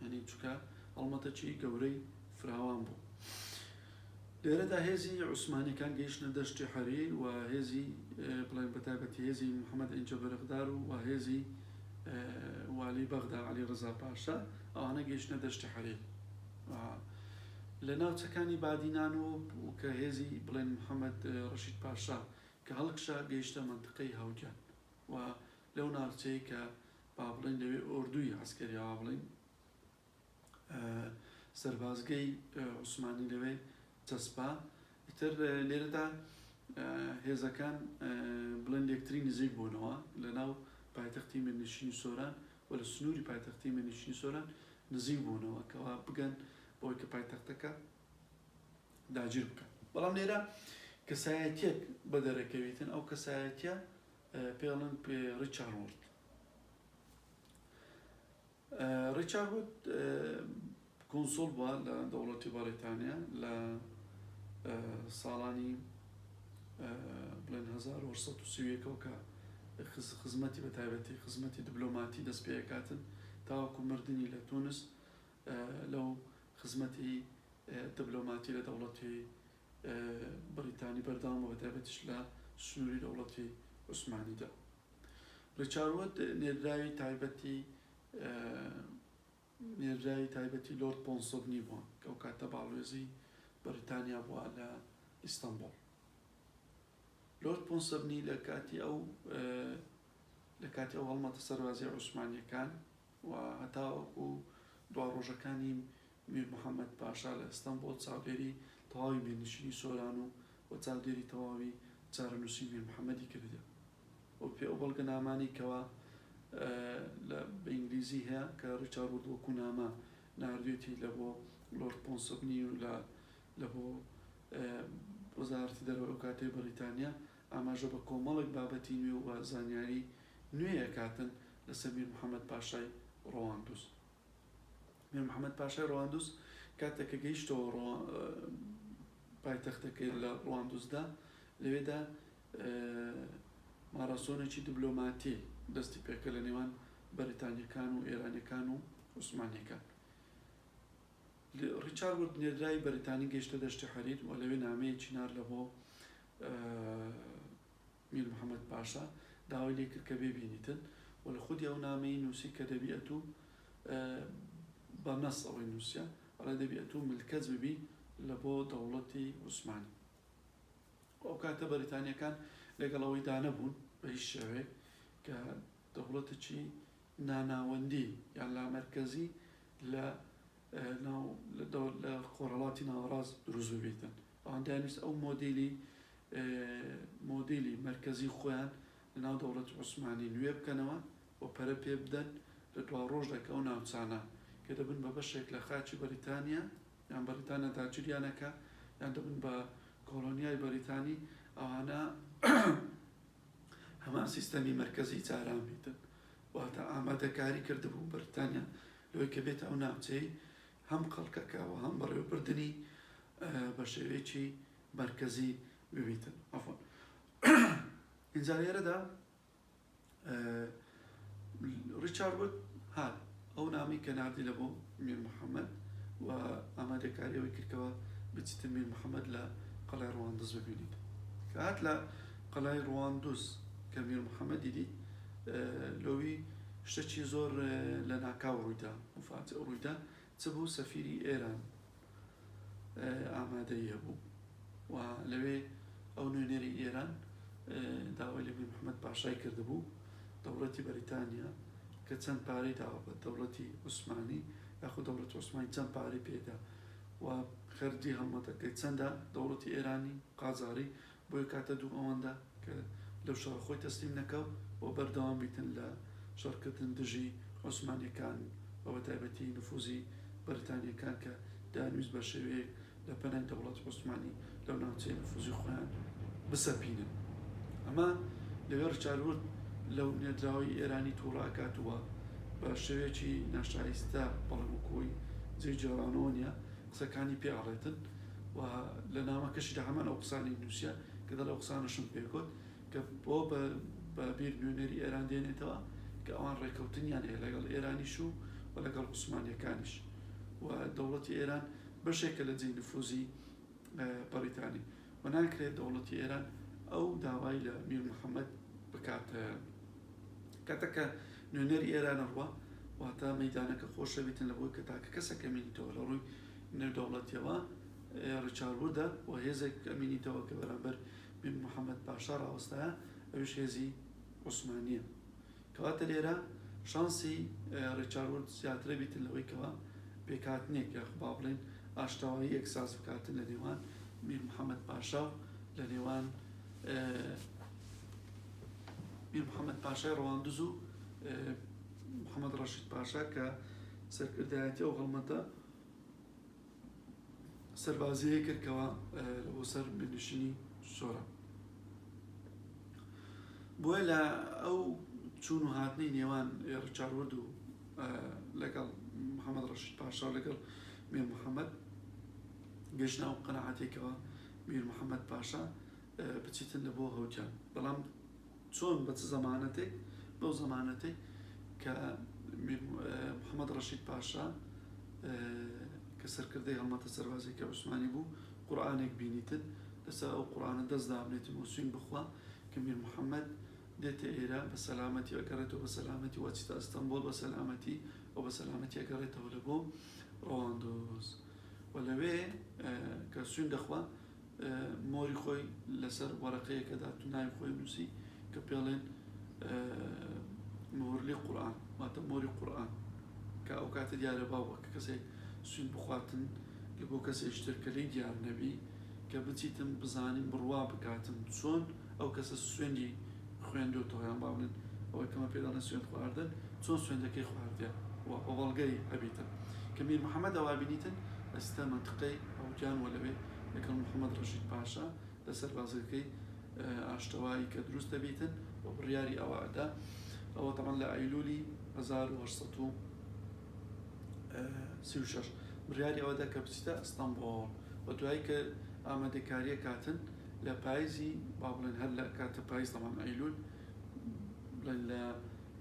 ینی چونکە هەڵمەتەکی گەورەی فراوان بوو. لێرەدا هێزی عوسمانیەکان گەیشتنە دەشتی حەریر و هێزی بڵێن بەتایبەتی هێزی محەممەد ئەینجە بەرەغدار و هێزی والی بەغدا عەلی ڕزا پاشا ئەوانە گەیشتنە دەشتی حەریر لە ناوچەکانی بادینان و کە هێزی بڵێن محەممەد ڕەشید پاشا کە هەڵکشا گەیشتە مەنتقەی هەوجان و لەو ناوچەی کە با بڵێن لەوێ ئۆردووی عەسکەریەوە بڵێن سەربازگەی عوسمانی لەوێ چەسپا. ئیتر لێرەدا هێزەکان بڵێن یەکتری نزیک بوونەوە لە ناو پایتەختی میرنشینی سۆران و لە سنووری پایتەختی میرنشینی سۆران نزیک بوونەوە کەوا بگەن بۆی کە پایتەختەکە داگیر بکەن، بەڵام لێرە کەسایەتیەک بە دەرەکەوێتن، ئەو کەسایەتیە پێڵن پێ ڕیچارد ڕیچارد کۆنسۆڵ بووە لە دەوڵەتی بەریتانیا لە ساڵانی بڵێن 1930ەوە کە خزمەتی بەتایبەتی خزمەتی دیبلۆماتی دەست پێکاتن تاوەکو مردنی لە تونس لەو خزمەتی دیبلۆماتی لە دەوڵەتی بەریتانی بەردەوام بە بەتایبەتیش لە سنووری دەوڵەتی عوسمانیدا. ڕیچارد نێردراوی تایبەتی لۆرد پۆنسۆڤنی بووە کە ئەو کاتە باڵێزی بەریتانیا بووە لە ئیستانبوڵ. لۆرد پۆنسۆڤنی لە کاتی ئەو هەڵمەتە سەربازیە عوسمانیەکان و هەتاوەکو دوا ڕۆژەکانی میر محەممەد پاشا لە ئیستانبوڵ چاودێری تەواوی میرنشینی سۆران و چاودێری تەواوی چارەنووسی میر محەممەدی کردە و پێ ئەو بەڵگەنامانی کەوا بە ئینگلیزی هەیە کە ڕیچارد وەکو نامە ناردوێتی لە بۆ لۆرد پۆنسۆڤنی و لە بۆ وەزارەتی دەرەوەی ئەو کاتەی بەریتانیا ئاماژە بە کۆمەڵێک بابەتی نوێ و زانیاری نوێ ئەکاتن لەسەر میر محەممەد پاشای ڕەواندوز. میر محەممەد پاشای ڕەواندوز کاتێککە گەیشتەوە پایتەختەکەی لە ڕەواندوزدا لەوێدا ماراسۆنێکی دیبلۆماتی دەستی پێکە لە نێوان بەریتانیەکان و ئێرانیەکان و عوسمانیەکان. ڕیچارد نێردراوی بەریتانی گەیشتە دەشتی حەریر و لەوێ نامەیەکی نار لە بۆ میر محەممەد پاشا داوای لێ کرد کە ببینیتن و لە خودی ئەو نامەی نووسی کە دەبیەت و بە نەس ئەوەی نووسە ئەڵێ دەبیەت و ملکەت ببی لە بۆ دەوڵەتی عوسمانی. ئەو کاتە بەریتانیەکان لەگەڵەوەی دانەبوون بە هیچ شێوەیە کە دەوڵەتێکی ناناوەندی یان لامەرکەزی لە خۆرهەڵاتی ناوەڕاست دروست ببێتن. ئەوان دەیانویست ئەو مۆدیلی مەرکەزی خۆیان لەناو دەوڵەتی عوسمانی نوێ بکەنەوە و پەرە پێ بدەن لە دوا ڕۆژێک ئەو ناوچانە کە دەبن بە بەشێک لە خاچی بەریتانیا یان بەریتانیا داگیریانەکە یان دەبن بە کۆلۆنیای بەریتانی، ئەوانە هەمان سیستەمی مەرکەزی جاران بیتن واتە ئامادەکاری کردبوو بەریتانیا لەوەی کە بێتە ئەو ناوچەی هەم خەڵکەکەەوە هەم بەڕێوەبردننی بە شێوەیەکی مرکزی ببیتن ئەفۆن اینجا لێرەدا ریچارد وورد هات ئەو نامی کە نردی لە بۆ میر محەممەد و ئامادەکاریەوەی کردەوە بچیتن میر محەممەد لە قەڵای ڕواندز ببینیت کە هات لە قەڵای ڕواندوز کە میر محەممەد دیدی لەوی شتێکی زۆر لە ناکاو ڕوویدا وفات ڕوویدا چ بوو سەفیری ئێران ئامادەی هەبوو و لەوێ ئەو نوێنەری ئێران داوای لە میر محەممەد پاشای کردبوو دەوڵەتی بەریتانیا کە چەند پارەی داوە بە دەوڵەتی عوسمانی یاخود دەوڵەتی عوسمانی چەند پارەی پێدا و خەرجی هەڵمەتەکەی چەندە دەوڵەتی ئێرانی قاجاری بۆی کاتە دوو ئەوەندە کە لەو شەڕە خۆی تەسلیم نەکەوت بۆ بەردەوام بیتن لە شەڕکردن دژی عوسمانیەکان و بە تایبەتی نفوزی بەریتانیەکان کە دانویست بە شێوەیەک لە پەنای دەوڵەتی عوسمانی لەو ناوچەی نفوزی خۆیان بسەپینن ئەمە لەوێ ریچارد وورد لەو نێردراوی ئێرانی تووڕاکاتووە بە شێوەیەکی ناشایستە بەڵام کۆی جێ جێڕانەوە نیە قسەکانی پێڵێتن و لە نامەکەشیدا هەمان ئەو قسانی نووسە کە دەڵ ئەو قسانەشم پێکۆت کە بۆ بە بیر نوێنەری ئێران دێنێتەوە کە ئەوان ڕێکەوتنیان هەیە لەگەڵ ئێرانیش و لەگەڵ عوسمانیەکانیش و دەوڵەتی ئێران بەشێکە لە جێی نفوزی بەریتانی و ناکرێت دەوڵەتی ئێران ئەو داوای لە میر محەممەد بکاتە کاتەکە نوێنەری ئێرانە ڕوە واتە مەیدانەکە خۆشە بیتن لە بۆی کە تاکە کەسەکە مینیتەوە لە ڕووی نێودەوڵەتیەوە ریچارد ووردە و هێزێک ئەمینیتەوە کە بەرامبەر میر محەممەد پاشا ڕاوەستایە ئەوش هێزی عوسمانیە کەواتە لێرە شانسی ریچارد وورد زیاترە بیتن لەوەی کەوە پێکاتنێک یاخ با بڵێن ئاشتاوایی ئەکساس بکاتن لە نێوان میر محەممەد پاشا و لە نێوان میر محەممەد پاشای ڕەواندز و محەممەد ڕەشید پاشا کە سەرکردایەتی ئەو هەڵمەتە سەربازیەیە کردکەوە بۆ سەر بنشینی سۆرە بۆیە لە ئەو چوون و هاتنی نێوان ریچارد وورد و لەگەڵ محەممەد ڕەشید پاشا و لەگەڵ میر محەممەد گەشتنا و قەنەعەتێکەوە میر محەممەد پاشا بچیتن لە بۆ هەوجان بەڵام چۆن بە چ زەمانەتێک بەو زەمانەتێک کە محەممەد ڕەشید پاشا کە سەرکردەی هەڵمەتە سەربازێکە عوسمانی بوو قورئانێک بینیتن لەسەر ئەو قورئانە دەست دابنێتن و سوین بخوا کە میر محەممەد دێتە ئێرە بە سەلامەتی ئەگەڕێتەوە بە سەلامەتی وەچیتە ئەستەمبۆڵ بە سەلامەتی و بە سەلامەتی ئەگەڕێتەوە لە بۆ ڕەواندز و لەوێ کە سوین دەخوا مۆری خۆی لەسەر وەرەقەیەکەدا تو ناوی خۆی نووسی کە پێڵێن مۆرلی قورئان واتە مۆری قورئان کە ئەو کاتە دیارە باوە کە کەسێک سوین بخواتن لە بۆ کەسێک شتێککە لی دیار نەبی کە بچیتم بزانین بڕوا بکاتن چۆن ئەو کەسە سوێندی خوێندوتەوە یان با بڵێن ئەوەی کەمە پێ دەڵێن سوێند خواردن چۆن سوێندەکەی خواردێ و ئەوەڵگەی هەبیتن کە میر محەممەد ئەوا بینیتن ئەستا منتقەی ئەوجان وە لەوێ لەگەڵ محەممەد ڕەشید پاشا لەسەر بازەکەی ئاشتەوایی کە دروست دەبیتن و بڕیاری ئەوەدا ئەوە تەمان لە ئەیلولی 1836 بڕیاری ئەوەدا کە بچیتە ئەستەمبۆڵ بە دوایی کە ئامادەکاریە کاتن لە پاییزی با بڵێن هەر لە کاتە پاییز تەمان ئەیلول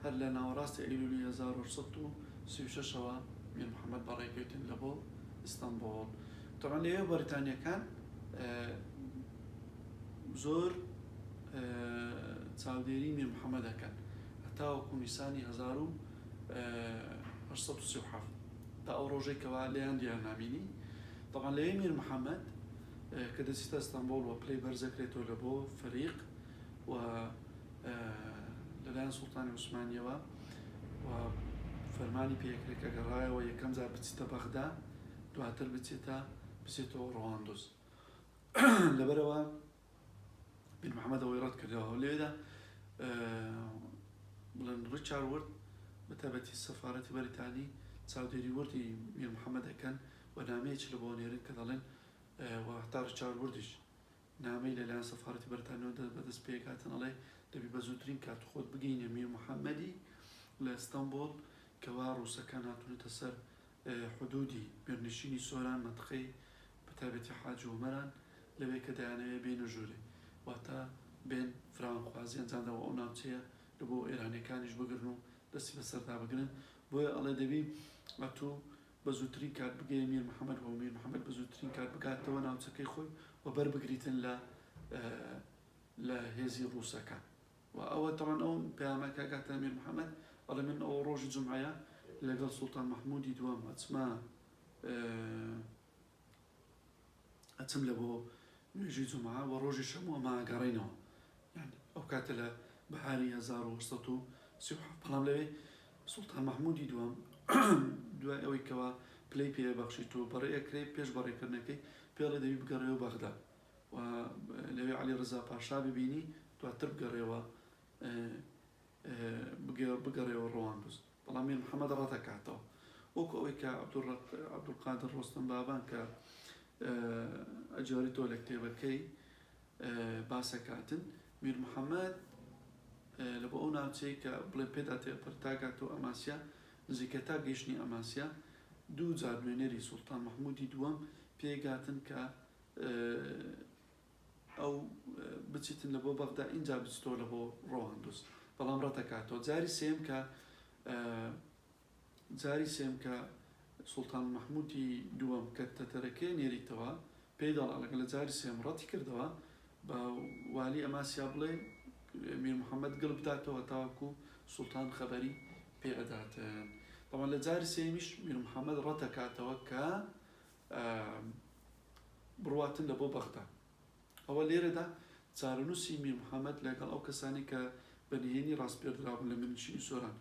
هەر لە ناوەڕاستی ئەیلولی 1836ەوە میر محەممەد بەڕێکەوتن لە بۆ ئەستەمبۆڵ تەمان لەوێ بەریتانیەکان زۆر چاودێری میر محەممەد دەکەن هەتا وەکو نیسانی 1837 تا ئەو ڕۆژێکەوە لەیان دیار نامینی طبعا لەوێ میر محەممەد کە دەچیتە ئەستەمبۆڵ و پلەی بەرزەکرێتەوە لە بۆ فەریق و لەلایەن سوڵتانی عوسمانیەوە و فەرمانی پێکرێت کە گەڕایەوە یەکەم جار بچیتە بەغدا دواتر بچێتەوە ڕەواندز لەبەرەوە میر محەممەد ئەوەی ڕەت کردەوە لێدا بڵێن ریچارد وورد بە تایبەتی سەفارەتی بەریتانی چاودێری وردی میر محەممەد دەکەن و نامەیەکی لە بۆ نێرن کە دەڵێن و هەتا ریچارد ووردیش نامەی لەلایەن سەفارەتی بەریتانیەوە بەدەست پێکاتن ئەڵێ دەبی بە زووترین کات خۆت بگەینە میر محەممەدی لە ئەستەمبۆڵ کەوا ڕووسەکان هاتوونەتە سەر حدودی بێرنشینی سۆران مەتقەی بەتایبەتی حاج ومەران لەوێ کە دەیانەوێ بێنە ژوورێ واتە بێن فراوانخوازی ئەنجامداوە ئەو ناوچەیە لە بۆ ئێرانیەکانیش بگرن و دەستی بەسەردا بگرن بۆیە ئەڵێ دەبی ئەتوو بە زووترین کات بگەی میر محەممەد و میر محەممەد بە زووترین کات بگاتەوە ناوچەکەی خۆی و بەر بگریتن لە هێزی ڕووسەکان و ئەوە تەوان ئەو پەیامەکە کاتە میر محەممەد ئەڵێ من ئەوە ڕۆژی جومعەیە لەگەڵ سوڵتان مەحموودی دووەم ئەچم لە بۆ نوێژی جومعە و ڕۆژی شەمەوە ماگەڕێنەوە یعنی ئەو کاتە لە بەهاری 1937 بەڵام لەوێ سوڵتان مەحموودی دووەم دوای ئەوەی کەوا پلەی پێبەخشیت و بەڕێەکرێ پێش بەڕێکردنەکەی پێڵێ دەوی بگەڕێەوە بەغدا و لەوێ عەلی ڕزا پاشا ببینی دواتر بگەڕێەوە بگەڕێەوە ڕەواندوز بەڵام میر محەممەد ڕەتەکاتەوە وەکو ئەوەی کە عەبدولقادر ڕۆستەم بابان کە ئەجاریتەوە لە کتێبەکەی باسەکاتن میر محەممەد لە بۆ ئەو ناوچەی کە بڵێ پێدا تێپەرتاگاتەوە ئەماسیا نزیکە تا گەیشتنی ئەماسیا دوو جار نوێنەری سوڵتان مەحموودی دووەم پێگاتن کە ئەو بچیتن لە بۆ بەغدا اینجا بچیتەوە لە بۆ ڕەواندوز بەڵام ڕەتەکاتەوە جاری سێم کە سوڵتان مەحموودی دووەم کە تەتەرەکەی نێریتەوە پێداڵ لەگەڵ لە جاری سێم ڕەتی کردەوە بە والی ئەماسیا بڵێ میر محەممەد گڵ بداتەوە تاوەکو سوڵتان خەبەری پێ ئەداتن بەڵام لە جاری سێمیش میر محەممەد ڕەتەکاتەوە کە بڕواتن لە بۆ بەغدا ئەوە لێرەدا چارەنووسی میر محەممەد لەگەڵ ئەو کەسانی کە بەنهێنی ڕاستپێردراون لە منشینی سۆران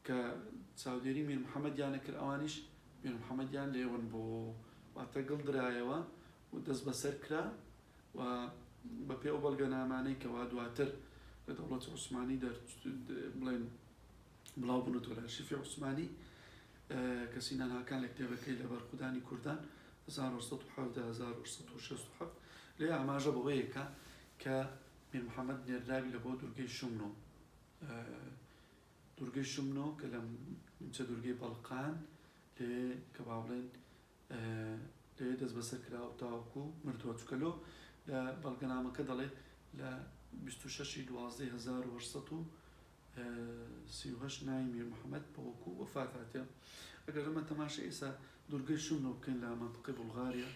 کە چاودێری میر محەممەدیانە کرد ئەوانیش میر محەممەدیان لێون بۆ واتە گڵ درایەوە و دەست بەسەر کرا و بەپێ ئەو بەڵگەنامانەی کەوا دواتر لە دەوڵەتی عوسمانی بڵێن بڵاو بوونەوە لە ئەرشیفی عوسمانی کە سیناناکان لە کتێبەکەی لە بەرخودانی کوردان 1967 لێ ئاماژە بەوەیەکە کە میر محەممەد نێردراوی لە بۆ دوورگەی شومنۆ دوورگەی شومنۆ کە لە نیمچە دوورگەی بەڵقان لێ کە با بڵێن لێ دەست بەسەر کراوە تاوەکو مردووە چکەلۆ لە بەڵگەنامەکە دەڵێ لە 26/12/1938 ناوی میر محەممەد بەوەکو وەفات هاتێ ئەگەر ئەمە تەماشا ئێستا دوورگەی شومنۆ بکەین لە مەنتقەی بولغاریا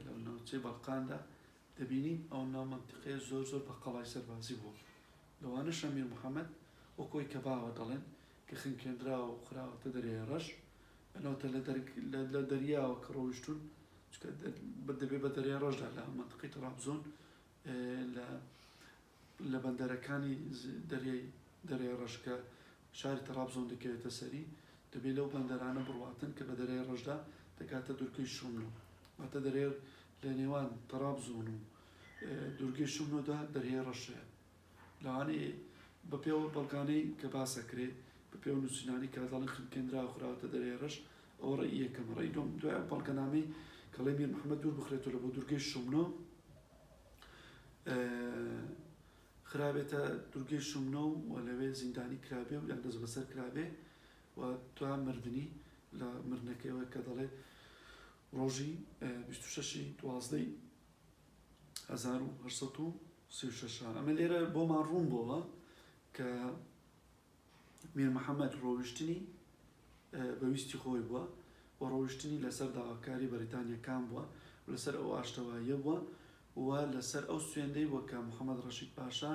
لە ناوچەی بەڵقاندا دەبینین ئەو ناو مەنتیقەیە زۆر بە قەڵای سەربازی بوو لەوانەشە میر محەممەد وەکۆی کە باوە دەڵێن کە خنکێنراوە و خراوەتە دەریای ڕەش ئەنەوەتە لە دەریاوە کە ڕۆیشتون دەبێ بە دەریای ڕەشدا لە مەنتیقەی ترابزۆن لە بەندەرەکانی دەریای ڕەش کە شاری ترابزۆن دەکەوێتە سەری دەبێت لەو بەندەرانە بڕواتن کە بە دەریای ڕەشدا دەکاتە دوورگەی شومنۆ واتە دەرێر لە نێوان ترابزۆن و دوورگەی شومنۆدا دەریای ڕەشەیە لەوانەیە بەپێ بەڵگانەی کە باسەکرێ بەپێ نووسینانی کە دەڵێن خنکێنرا و خراوەتە دەریای ڕەش ئەوە ڕێی یەکەم ڕێی دوم دوای بەڵگەنامەی کەڵێ میر محەممەد دوور بخرێتەوە لە بۆ دوورگەی شومنۆ خرابێتە دوورگەی شومنۆ و لەوێ زیندانی کرابێ و یان دەست بەسەر کرابێ و تا مردنی لە مردنەکەیەوە کە دەڵێ ڕۆژی 26/12/1936 ئەمە لێرە بۆمان ڕوون بۆوە کە میر محەممەد ڕۆیشتنی بەویستی خۆی بووە و ڕۆیشتنی لەسەر داواکاری بەریتانیەکان بووە و لەسەر ئەو ئاشتەواییە بووە و لەسەر ئەو سوێندەی وە کە محەممەد ڕەشید پاشا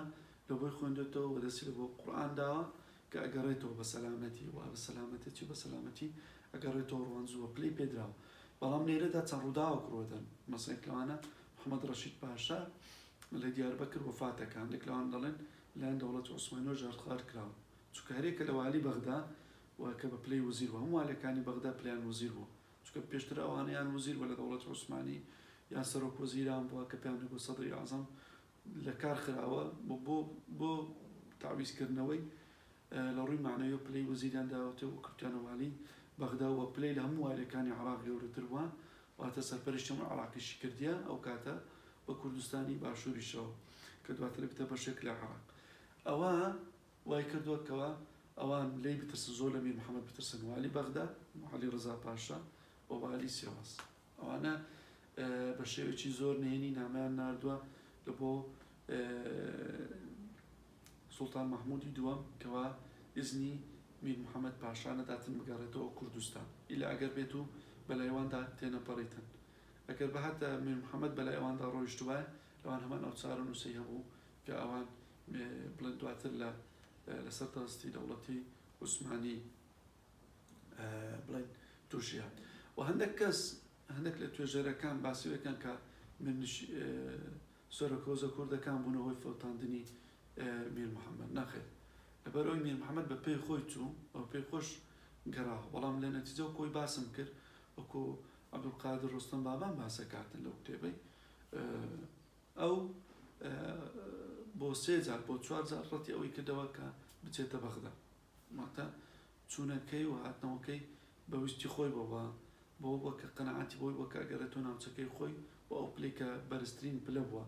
لە بۆی خوێندێتەوە و دەستی لە بۆ قورئان داوە کە ئەگەڕێتەوە بە سەلامەتی و بە سەلامەتی بە سەلامەتی ئەگەڕێتەوە ڕوانزووە پلەی پێدراوە بەڵام لێرەدا چەند ڕووداوە کڕۆدەن مەسەڵەن لەوانە محەممەد ڕەشید پاشا لە دیاربەکر وفاتەکان لەکلەوان دەڵێن لەلایەن دەوڵەتی عوسمانیەوە ژاردخوار کراوە چونکە هەرێکە لە والی بەغدا وکە بە پلەی وزیر بوو هەموو والەکانی بەغدا پلیان وزیر بوو چونکە پێشتر ئەوانەیان وزیر بوو لە دەوڵەتی عوسمانی یان سەرۆک وەزیران بووە کە پێیان دەگوت سەدری ئاعزەم لە کار خراوە بۆ تعویزکردنەوەی لە ڕووی معنەوە پلەی وەزیریان داوەتەوە و کورتیانە والی بەغدا و پلەی لە هەموو والەکانی عێراق گەورەتر بووە واتە سەرپەرشتی هەموو عێراقیشی کردیە ئەو کاتە بە کوردستانی باشووریشەوە کە دواتر بتە بەشێک لە عێراق ئەوە وای کردووە کەوە ئەوان لی بترسن زۆر لە میر محەممەد بترسن والی بەغدا عەلی ڕزا پاشا و والی سێواز ئەوانە بە شێوەیەکی زۆر نهێنی نامیان ناردووە لە بۆ سوڵتان مەحموودی دووەم کەوا ئیزنی میر محەممەد پاشا نەداتن بگەڕێتەوە کوردستان ئیلا ئەگەر بێت و بەلایواندا تێنەپەڕیتن ئەگەر بە هاتە میر محەممەد بەلای ئەواندا ڕۆیشتووە لەوان هەمان ئەو چارە نووسی هەبوو کە ئەوان بڵێن دواتر لەسەر دەستی دەوڵەتی عوسمانی بڵێن تووشیان و هەندێک لە توێژەرەکان باسیەکان کە سەرۆکۆزە کوردەکان بوون هۆی فەوتاندنی میر محەممەد نەخێت لەبەرەوەی میر محەممەد بە پێی خۆی چوو ئەو پێی خۆش گەڕاوە بەڵام لە نەتیجە و کۆی باسم کرد وەکو عەبدولقادر ڕۆستەم بابان باسەکاتن لەو کتێبەی ئەو بۆ 3 جار بۆ 4 جار ڕەتی ئەوەی کردەوە کە بچێتە بەغدا ماتە چوونەکەی و هاتنەوەکەی بە ویستی خۆی بۆ کە قەنەعاتی بۆی بۆ کە ئەگەرێتەوە ناوچەکەی خۆی و ئەو پلەی کە بەرزترین پلە بووە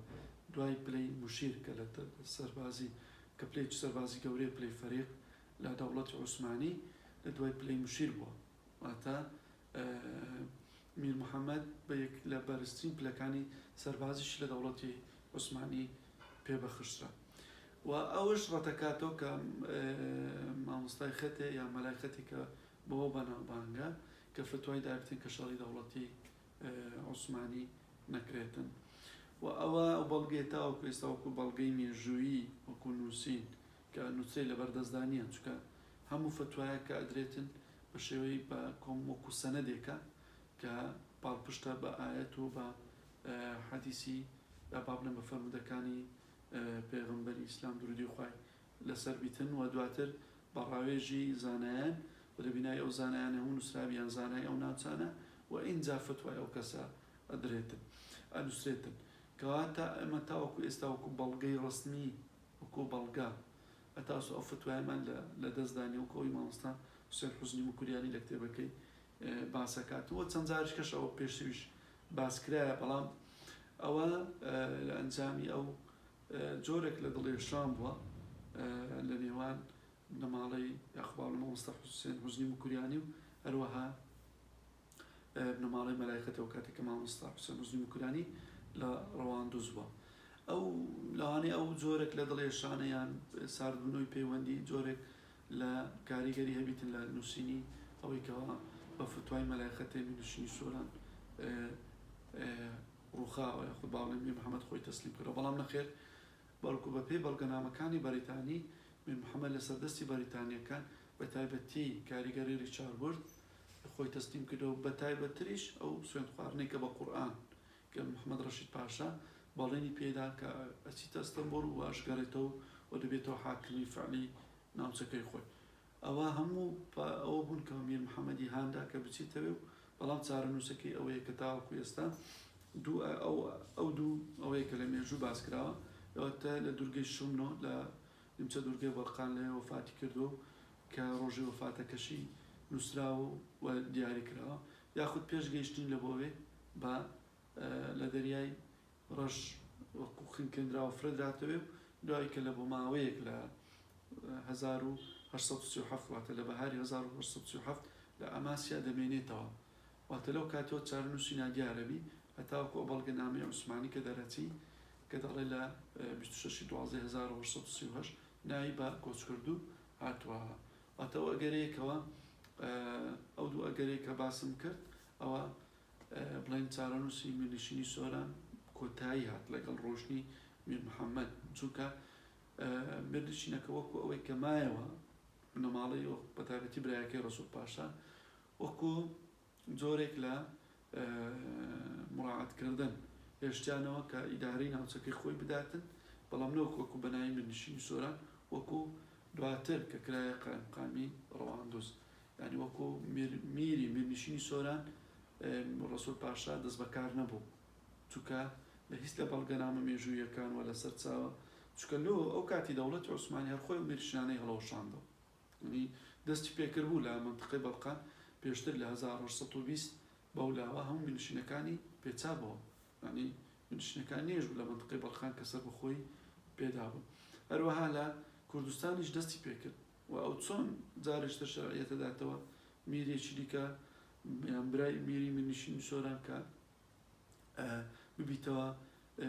دوای پلەی موشیر کە لە سەربازی کە پلەیەکی سەربازی گەورەی پلەی فەریق لە دەوڵەتی عوسمانی لە دوای پلەی موشیر بووە واتە میر محەممەد بە یەک لە بەرزترین پلەکانی سەربازیش لە دەوڵەتی عوسمانی پێبەخشرا و ئەوش ڕەتەکاتەوە کە مامۆستای خەتێ یا مەلای خەتی کە بەوە بەناوبانگە کە فتوای دارتین کە شەڕی دەوڵەتی عوسمانی نەکرێتن و ئەوە بەڵگێتە وەکو ئێستا وەکو بەڵگەی مێژوویی وەکو نووسین کە نووسەی لە بەردەستدانیان چکە هەموو فتوایە کە ئەدرێتن بە شێوەی بە کۆم وەکو سەنەدێکە کە پاڵپشتە بە ئاەت و بە حەدیسی با بڵێن بە فەرمودەکانی پێغەمبەری ئیسلام درودی خوای لەسەر بیتن و دواتر بە ڕاوێژی زانایان و لە بینای ئەو زانایانە هەموو نووسراویان زانای ئەو ناوچانە و ئینجا فتوای ئەو کەسە ئەنووسرێتن کەواتە ئەمە تاوەکو ئێستا وەکو بەڵگەی ڕسمی وەکو بەڵگا ئەتاسو ئەو فتوایمان لە دەستدانی و کۆی مامۆستا حوسێن حوزنی موکوریانی لە کتێبەکەی باسەکاتەوە چەند جاریش کەش ئەوە پێشویش باسکرایە بەڵام ئەوە لە ئەنجامی ئەو جۆرێک لە دڵێشان بووە لە نێوان نەماڵەی یاخباڵ مامۆستا حوسێن حوزنی موکوریانی و هەروەها نەماڵەی مەلایکەتەوە کاتێک کە مامۆستا حوسێن حوزنی موکوریانی لە ڕەواندوز بووە ئەو لەوانەیە ئەو جۆرێک لە دڵێشانەیان ساردبوونەوەی پەیوەندی جۆرێک لە کاریگەری هەبیتن لە نووسینی ئەوەی کەەوە بە فتوای مەلایکەتێ نووسینی سۆران ڕووخاوە یاخود باڵێن میر محەممەد خۆی تەسلیم کردەوە بەڵام نەخێر بەڵکو بە پێی بەڵگەنامەکانی بەریتانی میر محەممەد لە سەردەستی بەریتانیەکان بە تایبەتی کاریگەری ریچارد خۆی تەسلیم کردەوە بە تایبەتریش ئەو سوێند خواردنەی کە بە قورئان کە محەممەد ڕەشید پاشا باڵێنی پێدا کە ئەچیتە ئەستەمبوڵ و ئاشگەڕێتەوە و دەبێتەوە حاکمی فعلی ناوچەکەی خۆی ئەوە هەموو ئەوە بوون کە میر محەممەدی هاندا کە بچیتەوێ و بەڵام چارەنووسەکەی ئەوەیە کە تاوەکو ئێستا ئەو دوو ئەوەیە کە لە مێژوو باسکراوە ئەوەتە لە دوورگەی شومنۆ لە نیمچە دوورگەی بەڵقان لێ وەفاتی کردو کە ڕۆژی وەفاتەکەشی نووسراوە و دیاری کراوە یاخود پێش گەیشتین لە بۆوێ بە لە دەریای ڕەش وەکو خینکەندراوە فرەدراتەوێ و دوای کە لە بۆ ماوەیەک لە 1837 واتە لە بەهاری 1837 لە ئەماسیا دەمێنێتەوە واتە لەو کاتەوە چارەنووسی نادیارەبی هەتاوەکو ئەو بەڵگەنامەی عوسمانی کە دەرەچی کە دەڵێ لە 26/12/1938 ناوی بە کۆچکردو هاتووە واتەوە ئەگەرەیەکەوە ئەو دوو ئەگەرەیە کە باسم کرد ئەوە بڵێن چارەنووسی میرنشینی سۆران کۆتایی هات لەگەڵ ڕۆژنی میر محەممەد چونکە میرنشینەکە وەکو ئەوەی کە مایەوە نەماڵەی بەتابەتی برایەکەی ڕەسوول پاشا وەکو جۆرێک لە مڕاعاتکردن هێشتیانەوە کە ئیدارەی ناوچەکەی خۆی بداتن بەڵام نەوەکو بەناوی میرنشینی سۆران وەکو دواتر کە کرایە قایمقامی ڕەواندوز یعنی وەکو میری میرنشینی سۆران ڕەسوول پاشا دەست بەکار نەبوو چونکە لە هیچ لە بەڵگەنامە مێژوویەکان و لە سەرچاوە چونکە لۆ ئەو کاتی دەوڵەتی عوسمانی هەر خۆی و میرنشینانەی هەڵەوەشاندەوە ینی دەستی پێکرد بوو لە مەنتقەی بەڵقان پێشتر لە 1820 بەولاوە هەموو میرنشینەکانی پێچابەوە ینی میرنشینەکان نێژ بوو لە مەنتقەی بەڵقان کە سەر بەخۆی پێدا بوو هەروەها لە کوردستانیش دەستی پێکرد و ئەو چۆن جارێشتە شەرعیەتە داتەوە میرێکی دیکە یان برای میری ملنشینی سۆران کە ببیتەوە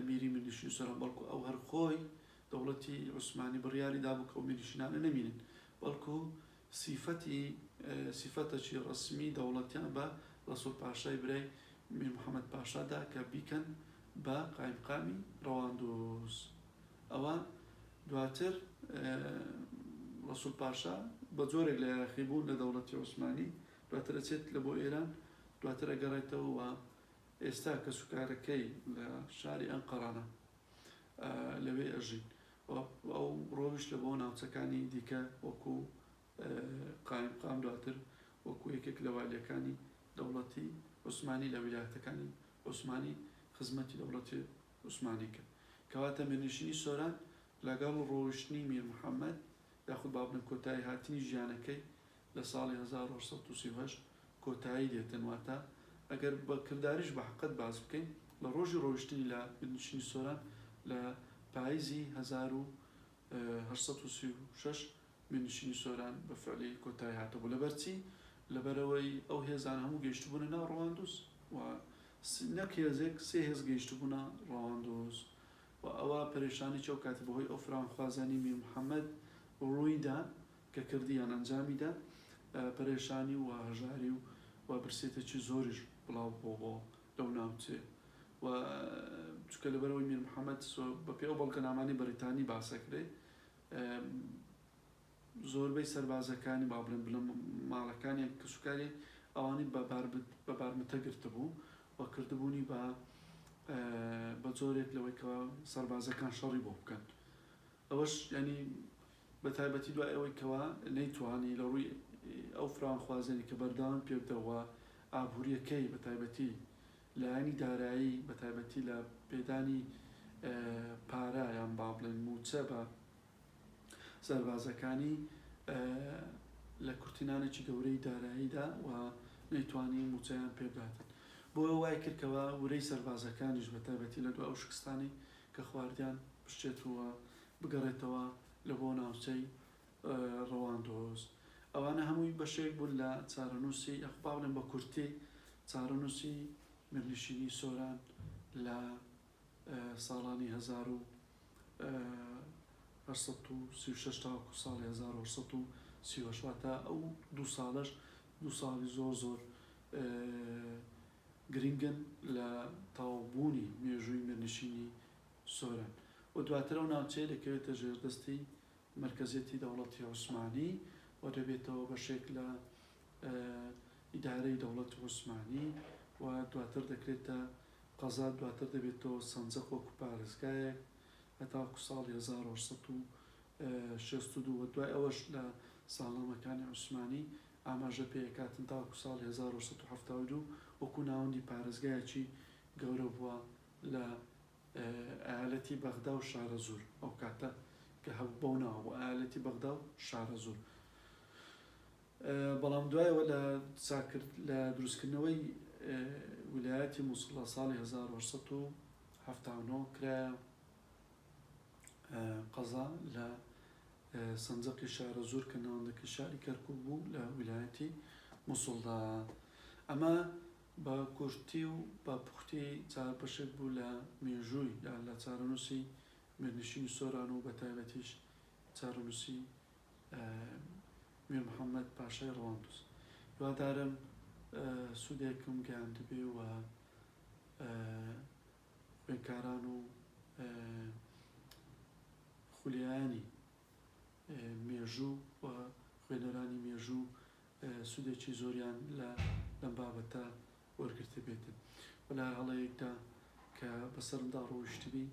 میری ملنشینی سۆران، بەڵکو ئەو هەر خۆی دەوڵەتی عوسمانی بڕیاری دابوو کە ئەو میرنشینانە نەمینن، بەڵکو سیفەتێکی ڕسمی دەوڵەتیان بە ڕەسوول پاشای برای میر محەممەد پاشادا کە بیکەن بە قایمقامی ڕەواندوز. ئەوە دواتر ڕەسوول پاشا بە جۆرێک لە یاخیبوون لە دەوڵەتی عوسمانی دواتر ئەچێت لە بۆ ئێران، دواتر ئەگەڕێتەوە و ئێستا کە سوکارەکەی لە شاری ئەنقەرانە لەوێ ئەژین، ئەو ڕۆژ لە بۆ ناوچەکانی دیکە وەکو قایمقام دواتر وەکو یەکێک لە والیەکانی دەوڵەتی عوسمانی لە ویلایەتەکانی عوسمانی خزمەتی دەوڵەتی عوسمانی کرد. کەواتە میرنشینی سۆران لەگەڵ ڕۆیشتنی میر محەممەد یاخود با بڵێن کۆتایی هاتنی ژیانەکەی لە ساڵی 1838 کۆتایی دێتن، واتە ئەگەر بە کرداریش بە حقیقەت باس بکەین لە ڕۆژی ڕۆیشتنی لە میرنشینی سۆران لە پاییزی 1836 میرنشینی سۆران بە فعلی کۆتایی هاتەبوو. لەبەرچی لەبەرەوەی ئەو هێزان هەموو گەیشتبوونە ناو ڕەواندوز و نەک هێزێک سێ هێز گەیشتبوونە ڕەواندوز و ئەوە پەرێشانی چەو کاتە بەهۆی ئەو فراوانخوازانی میر محەممەد ڕوویدا کە کردیان ئەنجامیدا پەرێشانی و هەژاری و برسێتێکی زۆریش بڵاو بۆ لەو ناوچێ و چکە لەبەرەوەی میر محەممەد بەپێ ئەو بەڵگەنامانی بەریتانی باسەکرێ زۆربەی سەربازەکانی با بڵێن ماڵەکانیان کە سوکاری ئەوانی بە بارمتە گرتبوو و کردبوونی بە جۆرێک لەوەی کە سەربازەکان شەڕی بۆ بکەن. ئەوەش ینی بە تایبەتی دوای ئەوەی کەوا نەیتوانی لە ڕووی ئەو فراوانخوازێنی کە بەردەوام پێ بدەوە ئابوووریەکەی بە تایبەتی لایەنی دارایی بە تایبەتی لە پێدانی پارە یان با بڵێن موچە بە سەربازەکانی لە کورتینانێکی گەورەی داراییدا و نەیتوانی موچەیان پێبداتن، بۆ وای کردکەوە ورەی سەربازەکانیش بە تایبەتی لە دو ئەو شکستانی کە خواردیان پشتێتەوە بگەڕێتەوە لە بۆ ناوچەی ڕەواندۆز. ئەوانە هەمووی بەشێک بوون لە چارەنووسی با بڵێن بە کورتی چارەنووسی میرنشینی سۆران لە ساڵانی 1836 تاوەکو ساڵی 1838 واتە ئەو دوو ساڵی زۆر گرنگن لە تاوبوونی مێژووی میرنشینی سۆران و دواتر ئەو ناوچەیە دەکەوێتە ژێردەستی مرکزیەتی دەوڵەتی عوسمانی و دەبێتەوە بەشێک لە ئیدارەی دەوڵەتی عوسمانی و دواتر دەکرێتە قەزا، دواتر دەبێتەوە سەنجەق وەکو پارێزگایەک هەتاکو ساڵی 1962 و دوای ئەوەش لە ساڵەمەکانی عوسمانی ئاماژە پێکاتن تاکو ساڵی 1972 وەکو ناوەندی پارێزگایەکی گەورە بووە لە ئایالەتی بەغدا و شارەزور ئەو کاتە کە هەبوو بەو ناوە بۆ ئایالەتی بەغدا و شارەزور. بەڵام دوایەوە لە دروستکردنەوەی ویلایەتی مووسڵ لە ساڵی 1970 کرایە قەزا لە سەنجەقی شارەزور کە ناوەندەکەی شاری کەرکووک بوو لە ویلایەتی مووسڵدا. ئەمە بە کورتی و بە پوختی بەشێک بوو لە مێژووی لە چارەنووسی میرنشینی سۆران و بە تایبەتیش چارەنووسی میر محەممەد پاشای ڕەواندوز. هیوادارم سوودێکم گەیاندبێ و خوێندکاران و خولیایانی مێژوو و خوێنەرانی مێژوو سوودێکی زۆریان لەم بابەتە وەرگرتە بێتن و لە هەڵەیەکدا کە بەسەرمدا ڕۆیشتبی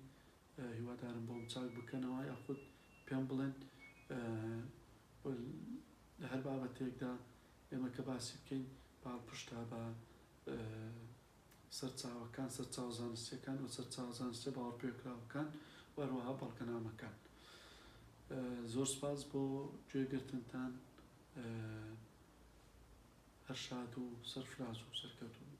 هیوادارم بۆم چاک بکەنەوە یاخود پێم بڵێن لە هەر بابەتێکدا ئێمە کە باسی بکەین باڵپشتا بە سەرچاوەکان سەرچاو زانستیەکان و سەرچاو زانستی باوەڕ پێکراوەکان و هەروەها بەڵگەنامەکان. زۆر سپاس بۆ گوێگرتنتان، هەر شاد و سەرفراز و سەرکەوتوو.